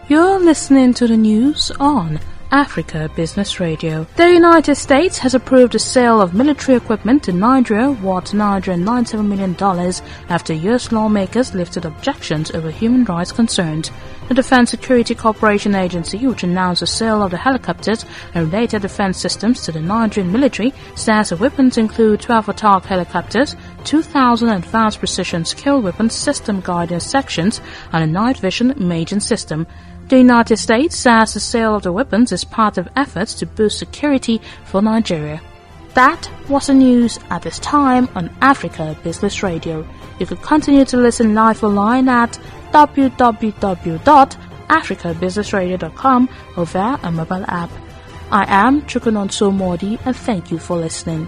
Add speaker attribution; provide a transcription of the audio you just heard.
Speaker 1: You're listening to the news on Africa Business Radio. The United States has approved the sale of military equipment to Nigeria worth $997 million after U.S. lawmakers lifted objections over human rights concerns. The Defense Security Cooperation Agency, which announced the sale of the helicopters and related defense systems to the Nigerian military, says the weapons include 12 attack helicopters, 2,000 advanced precision skill weapons system guidance sections, and a night vision imaging system. The United States says the sale of the weapons is part of efforts to boost security for Nigeria. That was the news at this time on Africa Business Radio. You could continue to listen live online at www.africabusinessradio.com or via a mobile app. I am Chukunonso Modi and thank you for listening.